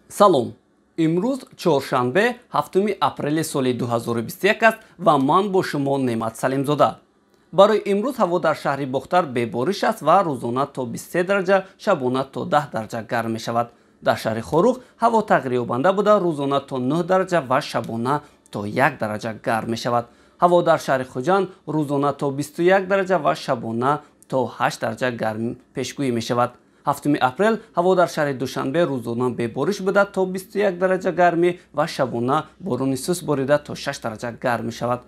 Салом. Имрӯз чоршанбе 7 апрели соли 2021 аст ва ман бо шумо Неъмат Салимзода. Барои имрӯз ҳаво дар шаҳри Бохтар бебориш аст ва рӯзона то 23 дараҷа, шабона то 10 дараҷа гарм мешавад. Дар шаҳри Хорух ҳаво тағйирёбанда буда рӯзона то 9 дараҷа ва шабона то 1 дараҷа гарм мешавад. ҳаво дар шаҳри Хуҷанд рӯзона то 21 дараҷа ва шабона то 8 дараҷа гарм пешгӯӣ мешавад. 7 апрел ҳаво дар шаҳри Душанбе рӯзона бебориш буда то 21 дараҷа гармӣ ва шабона борони сус борида то 6 дараҷа гарм мешавад.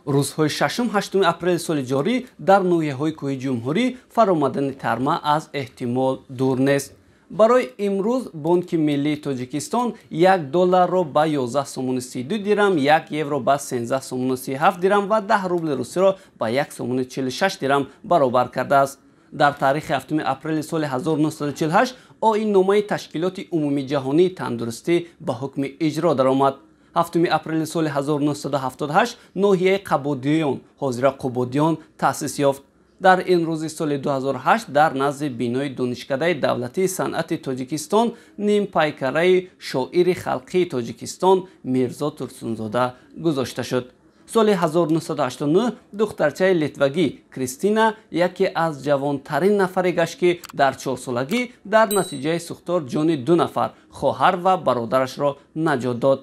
рӯзҳои 6-8 апрели соли ҷорӣ дар ноҳияҳои кӯҳи Ҷумҳурӣ фаромадани тарма аз эҳтимол дур нест. барои имрӯз Бонки Миллии Тоҷикистон $1 ба 11 сомони 32 дирам, 1 евро ба 13 сомони 37 дирам ва 10 рубли русиро ба 1 сомони 46 дирам баробар кардааст. дар таърихи 7 апрели соли 1948 оинномаи Ташкилоти умумии ҷаҳонии тандурустӣ ба ҳукми иҷро даромад. 7 апрели соли 1978 ноҳияи Қабодиён, ҳозира Қубодиён таъсис ёфт. дар ин рӯзи соли 2008 дар назди бинои Донишкадаи давлатии санъати Тоҷикистон нимпайкараи шоири халқии Тоҷикистон Мирзо Турсунзода гузошта шуд. соли 1989 духтарчаи литвагӣ Кристина яке аз ҷавонтарин нафаре гашт, ки дар 4-солагӣ дар натиҷаи сӯхтор ҷони 2 нафар хоҳар ва бародарашро наҷот дод.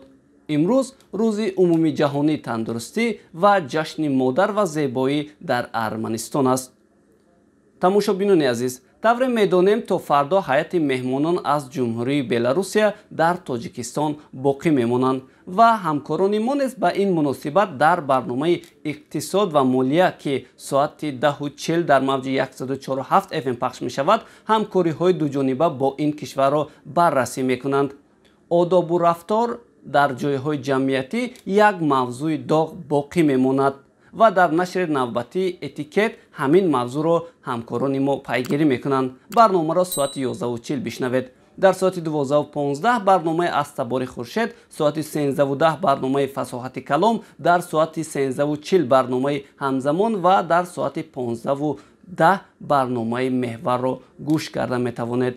имрӯз рӯзи умумии ҷаҳонии тандурустӣ ва ҷашни модар ва зебоӣ дар Арманистон аст. тамошобинони азиз, тавре медонем то фардо ҳайати меҳмонон аз ҷумҳурии Беларусия дар Тоҷикистон боқӣ мемонанд ва ҳамкорони мо нест ба ин муносибат дар барномаи иқтисод ва молия, ки соати 10:40 дар мавҷи 104.7 FM пахш мешавад, ҳамкориҳои дуҷониба бо ин кишварро баррасӣ мекунанд. одобу рафтор дар ҷойҳои ҷамъиятӣ як мавзӯи доғ боқӣ мемонад ва дар нашри навбатӣ этикет ҳамин мавзӯъро ҳамкорони мо пайгирӣ мекунанд. барномаро соати 11:40 бишнавед. дар соати 12:15 барномаи Астабори Хуршед, соати 13:10 барномаи Фасоҳати калом, дар соати 13:40 барномаи Ҳамзамон ва дар соати 15:10 барномаи Меҳварро гӯш карда метавонед.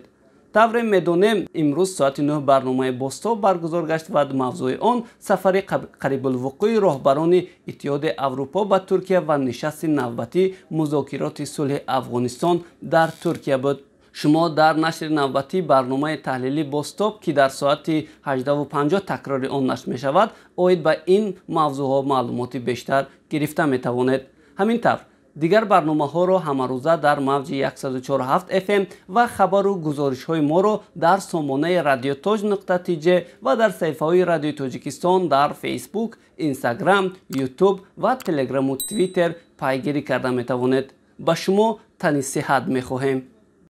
тавре медонем имрӯз соати 9 барномаи Бостов баргузор гашт ва мавзӯи он сафари қарибулвуқӯи роҳбарони Иттиҳоди Аврупо ба Туркия ва нишасти навбатии музокироти сулҳи Афғонистон дар Туркия буд. шумо дар нашри навбатии барномаи таҳлили Бостов, ки дар соати 18:50 такрори он нашр мешавад, оид ба ин мавзӯъҳо маълумоти бештар гирифта метавонед. ҳамин тавр дигар барномаҳоро ҳамарӯза дар мавҷи 104.7 FM ва хабару гузоришҳои моро дар сомонаи radiotoj.tj ва дар саҳифаҳои Радиои Тоҷикистон дар Facebook, Instagram, YouTube ва Telegram-у Twitter пайгирӣ карда метавонед. ба шумо тани сиҳат мехоҳем.